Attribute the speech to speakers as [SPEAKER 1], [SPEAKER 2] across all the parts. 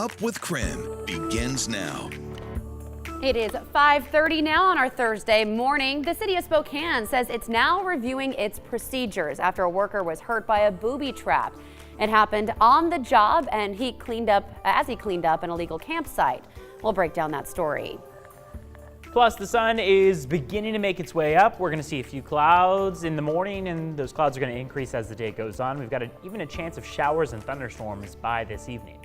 [SPEAKER 1] Up with KREM begins now.
[SPEAKER 2] It is 5:30 now on our Thursday morning. The city of Spokane says it's now reviewing its procedures after a worker was hurt by a booby trap. It happened on the job and he cleaned up an illegal campsite. We'll break down that story.
[SPEAKER 3] Plus, the sun is beginning to make its way up. We're going to see a few clouds in the morning, and those clouds are going to increase as the day goes on. We've got even a chance of showers and thunderstorms by this evening.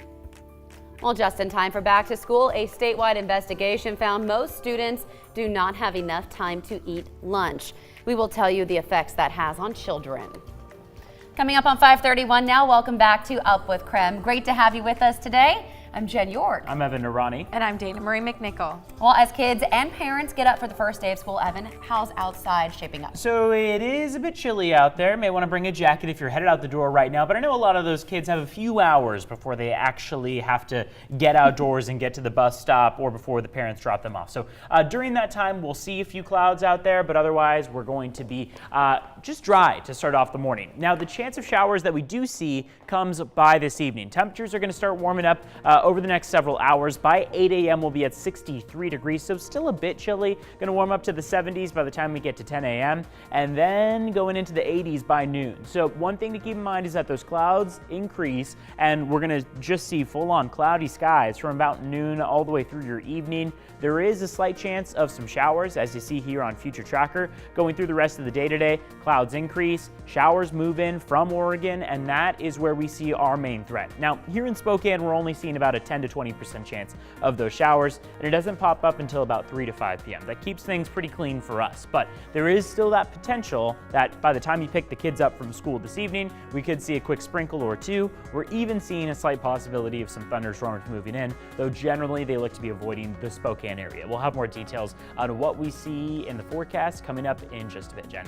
[SPEAKER 2] Well, just in time for back to school, a statewide investigation found most students do not have enough time to eat lunch. We will tell you the effects that has on children. Coming up on 5:31 now, welcome back to Up with KREM. Great to have you with us today. I'm Jen York.
[SPEAKER 3] I'm Evan Narani.
[SPEAKER 4] And I'm Dana Marie McNichol.
[SPEAKER 2] Well, as kids and parents get up for the first day of school, Evan, how's outside shaping up?
[SPEAKER 3] So it is a bit chilly out there. May want to bring a jacket if you're headed out the door right now, but I know a lot of those kids have a few hours before they actually have to get outdoors and get to the bus stop or before the parents drop them off. So during that time, we'll see a few clouds out there, but otherwise we're going to be just dry to start off the morning. Now, the chance of showers that we do see comes by this evening. Temperatures are going to start warming up over the next several hours. By 8 a.m. we'll be at 63 degrees, so still a bit chilly. Going to warm up to the 70s by the time we get to 10 a.m. and then going into the 80s by noon. So one thing to keep in mind is that those clouds increase and we're going to just see full-on cloudy skies from about noon all the way through your evening. There is a slight chance of some showers, as you see here on Future Tracker. Going through the rest of the day today, clouds increase, showers move in from Oregon, and that is where we see our main threat. Now, here in Spokane, we're only seeing about a 10 to 20% chance of those showers, and it doesn't pop up until about 3 to 5 p.m. That keeps things pretty clean for us, but there is still that potential that by the time you pick the kids up from school this evening, we could see a quick sprinkle or two. We're even seeing a slight possibility of some thunderstorms moving in, though generally they look to be avoiding the Spokane area. We'll have more details on what we see in the forecast coming up in just a bit, Jen.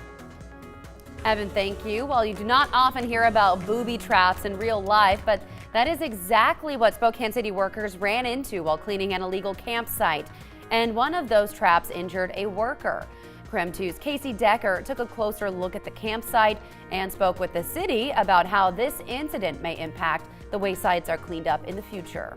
[SPEAKER 2] Evan, thank you. Well, you do not often hear about booby traps in real life, but that is exactly what Spokane City workers ran into while cleaning an illegal campsite. And one of those traps injured a worker. KREM 2's Casey Decker took a closer look at the campsite and spoke with the city about how this incident may impact the way sites are cleaned up in the future.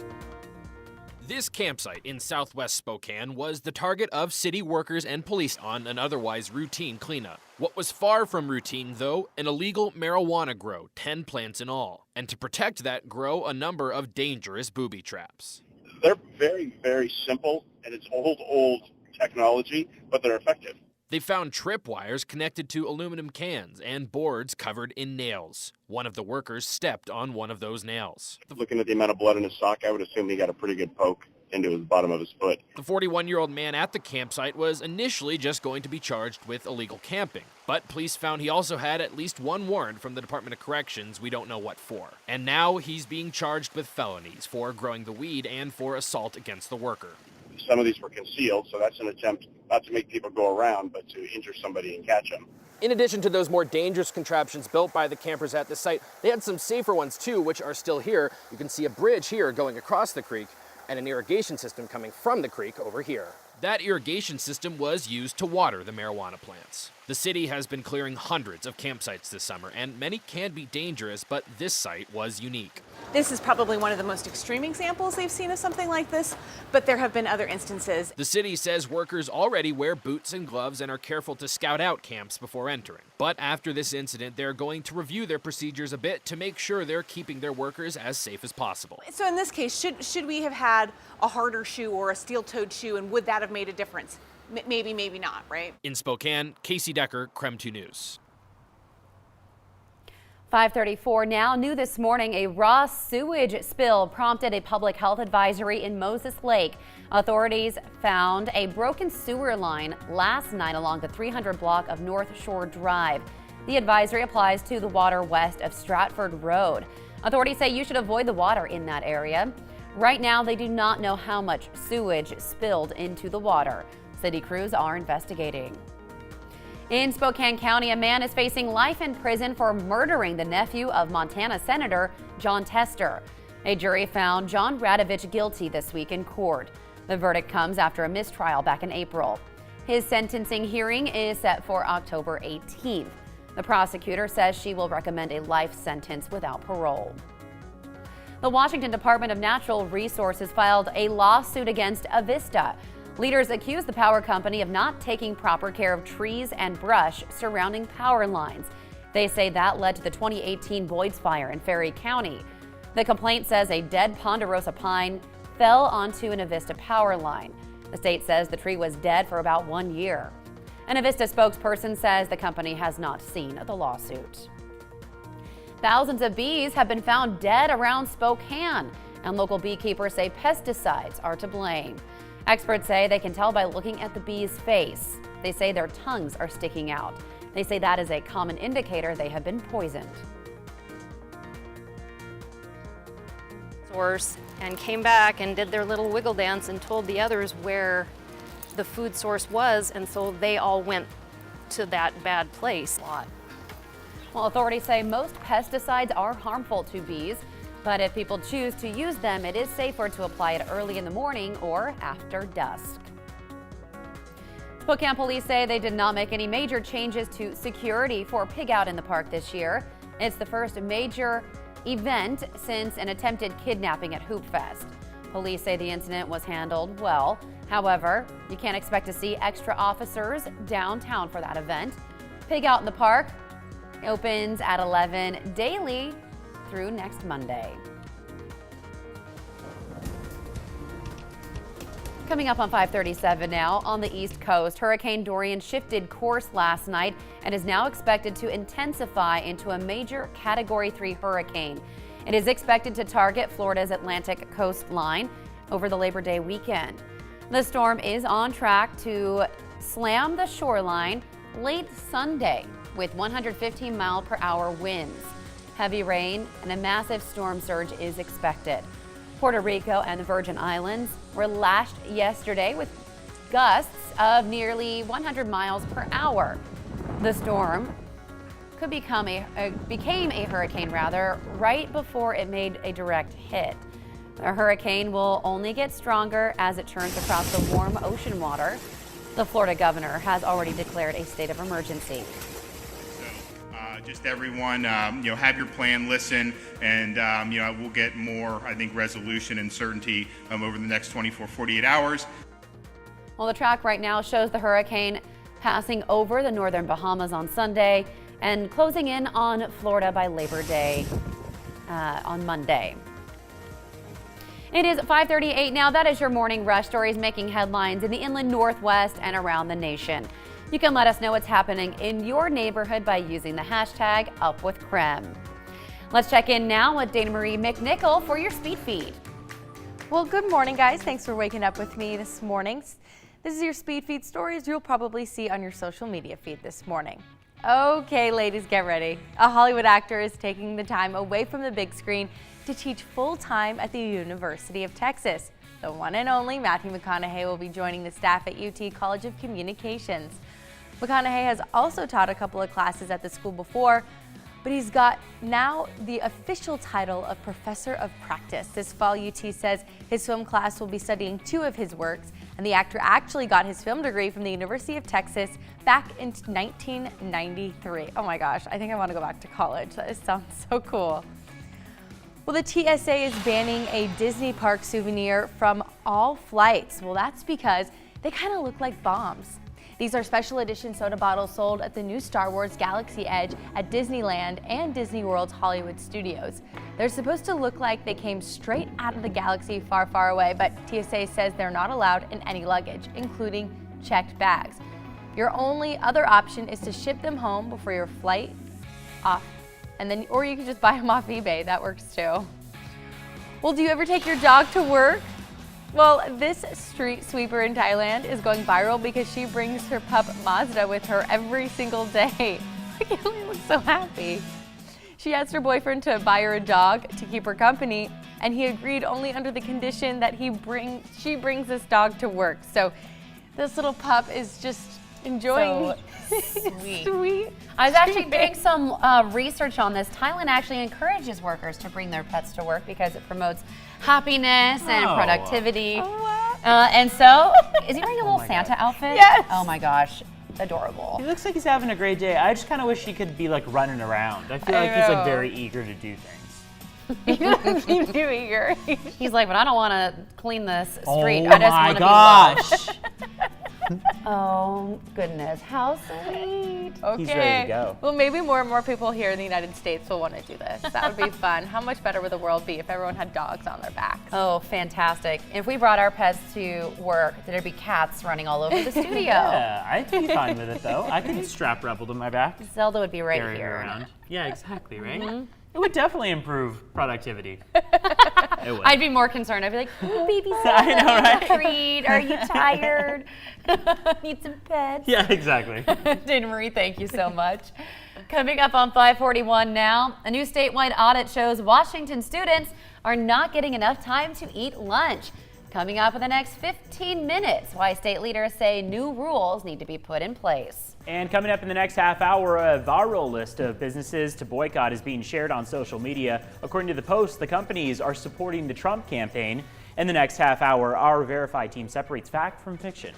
[SPEAKER 5] This campsite in southwest Spokane was the target of city workers and police on an otherwise routine cleanup. What was far from routine, though, an illegal marijuana grow, 10 plants in all. And to protect that grow, a number of dangerous booby traps.
[SPEAKER 6] They're very, very simple, and it's old technology, but they're effective.
[SPEAKER 5] They found tripwires connected to aluminum cans and boards covered in nails. One of the workers stepped on one of those nails.
[SPEAKER 6] Looking at the amount of blood in his sock, I would assume he got a pretty good poke into the bottom of his foot.
[SPEAKER 5] The 41-year-old man at the campsite was initially just going to be charged with illegal camping, but police found he also had at least one warrant from the Department of Corrections, we don't know what for. And now he's being charged with felonies for growing the weed and for assault against the worker.
[SPEAKER 6] Some of these were concealed, so that's an attempt not to make people go around, but to injure somebody and catch them.
[SPEAKER 5] In addition to those more dangerous contraptions built by the campers at the site, they had some safer ones too, which are still here. You can see a bridge here going across the creek and an irrigation system coming from the creek over here. That irrigation system was used to water the marijuana plants. The city has been clearing hundreds of campsites this summer, and many can be dangerous, but this site was unique.
[SPEAKER 4] This is probably one of the most extreme examples they've seen of something like this, but there have been other instances.
[SPEAKER 5] The city says workers already wear boots and gloves and are careful to scout out camps before entering. But after this incident, they're going to review their procedures a bit to make sure they're keeping their workers as safe as possible.
[SPEAKER 4] So in this case, should we have had a harder shoe or a steel-toed shoe, and would that have made a difference? Maybe, maybe not, right?
[SPEAKER 5] In Spokane, Casey Decker, KREM 2 News.
[SPEAKER 2] 5:34 now. New this morning, a raw sewage spill prompted a public health advisory in Moses Lake. Authorities found a broken sewer line last night along the 300 block of North Shore Drive. The advisory applies to the water west of Stratford Road. Authorities say you should avoid the water in that area. Right now, they do not know how much sewage spilled into the water. City crews are investigating. In Spokane County, a man is facing life in prison for murdering the nephew of Montana Senator John Tester. A jury found John Radovich guilty this week in court. The verdict comes after a mistrial back in April. His sentencing hearing is set for October 18th. The prosecutor says she will recommend a life sentence without parole. The Washington Department of Natural Resources filed a lawsuit against Avista. Leaders accuse the power company of not taking proper care of trees and brush surrounding power lines. They say that led to the 2018 Boyd's fire in Ferry County. The complaint says a dead ponderosa pine fell onto an Avista power line. The state says the tree was dead for about 1 year. An Avista spokesperson says the company has not seen the lawsuit. Thousands of bees have been found dead around Spokane, and local beekeepers say pesticides are to blame. Experts say they can tell by looking at the bee's face. They say their tongues are sticking out. They say that is a common indicator they have been poisoned.
[SPEAKER 7] Source and came back and did their little wiggle dance and told the others where the food source was, and so they all went to that bad place.
[SPEAKER 2] Well, authorities say most pesticides are harmful to bees, but if people choose to use them, it is safer to apply it early in the morning or after dusk. Spokane police say they did not make any major changes to security for Pig Out in the park this year. It's the first major event since an attempted kidnapping at Hoop Fest. Police say the incident was handled well. However, you can't expect to see extra officers downtown for that event. Pig Out in the park opens at 11 daily through next Monday. Coming up on 5:37 now, on the East Coast, Hurricane Dorian shifted course last night and is now expected to intensify into a major Category 3 hurricane. It is expected to target Florida's Atlantic coastline over the Labor Day weekend. The storm is on track to slam the shoreline late Sunday with 115-mile-per-hour winds. Heavy rain and a massive storm surge is expected. Puerto Rico and the Virgin Islands were lashed yesterday with gusts of nearly 100 miles per hour. The storm could became a hurricane right before it made a direct hit. The hurricane will only get stronger as it churns across the warm ocean water. The Florida governor has already declared a state of emergency.
[SPEAKER 8] Just everyone, have your plan, listen, and, we'll get more, I think, resolution and certainty over the next 24, 48 hours.
[SPEAKER 2] Well, the track right now shows the hurricane passing over the northern Bahamas on Sunday and closing in on Florida by Labor Day on Monday. It is 5:38 now. That is your morning rush stories making headlines in the inland Northwest and around the nation. You can let us know what's happening in your neighborhood by using the hashtag #UpWithKREM. Let's check in now with Dana Marie McNichol for your speed feed.
[SPEAKER 9] Well, good morning, guys. Thanks for waking up with me this morning. This is your speed feed stories you'll probably see on your social media feed this morning. Okay, ladies, get ready. A Hollywood actor is taking the time away from the big screen to teach full-time at the University of Texas. The one and only Matthew McConaughey will be joining the staff at UT College of Communications. McConaughey has also taught a couple of classes at the school before, but he's got now the official title of Professor of Practice. This fall, UT says his film class will be studying 2 of his works, and the actor actually got his film degree from the University of Texas back in 1993. Oh my gosh, I think I want to go back to college. That sounds so cool. Well, the TSA is banning a Disney park souvenir from all flights. Well, that's because they kind of look like bombs. These are special edition soda bottles sold at the new Star Wars Galaxy Edge at Disneyland and Disney World's Hollywood Studios. They're supposed to look like they came straight out of the galaxy far, far away, but TSA says they're not allowed in any luggage, including checked bags. Your only other option is to ship them home before your flight off, or you can just buy them off eBay. That works too. Well, do you ever take your dog to work? Well, this street sweeper in Thailand is going viral because she brings her pup Mazda with her every single day. Kelly looks so happy. She asked her boyfriend to buy her a dog to keep her company, and he agreed only under the condition that she brings this dog to work. So this little pup is just enjoying.
[SPEAKER 2] So sweet.
[SPEAKER 9] Sweet.
[SPEAKER 2] I was actually doing some research on this. Thailand actually encourages workers to bring their pets to work because it promotes happiness and productivity.
[SPEAKER 9] Oh, wow.
[SPEAKER 2] And so, is he wearing a little Santa outfit?
[SPEAKER 9] Yes.
[SPEAKER 2] Oh my gosh, adorable.
[SPEAKER 3] He looks like he's having a great day. I just kind of wish he could be like running around. I feel like he's like very eager to do things.
[SPEAKER 9] He doesn't seem too eager.
[SPEAKER 2] He's like, but I don't want to clean this street.
[SPEAKER 3] Oh
[SPEAKER 2] I just
[SPEAKER 3] my
[SPEAKER 2] want to
[SPEAKER 3] gosh.
[SPEAKER 2] be loved. Oh, goodness. How sweet.
[SPEAKER 9] Okay.
[SPEAKER 3] He's ready to go.
[SPEAKER 9] Well, maybe more and more people here in the United States will want to do this. That would be fun. How much better would the world be if everyone had dogs on their backs?
[SPEAKER 2] Oh, fantastic. If we brought our pets to work, there'd be cats running all over the studio.
[SPEAKER 3] Yeah, I'd be fine with it though. I could strap Rebel to my back.
[SPEAKER 2] Zelda would be right
[SPEAKER 3] Carry her
[SPEAKER 2] here.
[SPEAKER 3] around. Yeah, exactly, right? It would definitely improve productivity. It would.
[SPEAKER 2] I'd be more concerned. I'd be like, oh, baby Zelda,
[SPEAKER 3] I know, right?
[SPEAKER 2] treat. Are you tired? Need some pets?
[SPEAKER 3] Yeah, exactly.
[SPEAKER 2] Dana Marie, thank you so much. Coming up on 541 now, a new statewide audit shows Washington students are not getting enough time to eat lunch. Coming up in the next 15 minutes, why state leaders say new rules need to be put in place.
[SPEAKER 3] And coming up in the next half hour, a viral list of businesses to boycott is being shared on social media. According to the Post, the companies are supporting the Trump campaign. In the next half hour, our Verify team separates fact from fiction.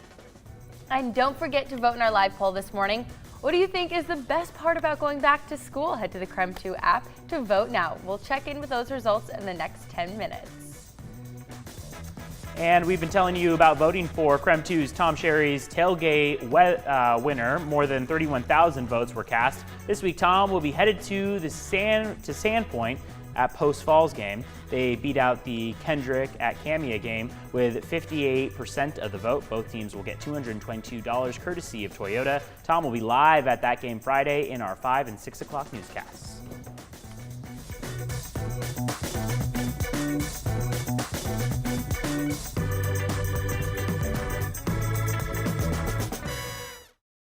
[SPEAKER 9] And don't forget to vote in our live poll this morning. What do you think is the best part about going back to school? Head to the KREM 2 app to vote now. We'll check in with those results in the next 10 minutes.
[SPEAKER 3] And we've been telling you about voting for KREM 2's Tom Sherry's tailgate winner. More than 31,000 votes were cast. This week, Tom will be headed to Sandpoint at Post Falls game. They beat out the Kendrick at Camia game with 58% of the vote. Both teams will get $222 courtesy of Toyota. Tom will be live at that game Friday in our 5 and 6 o'clock newscasts.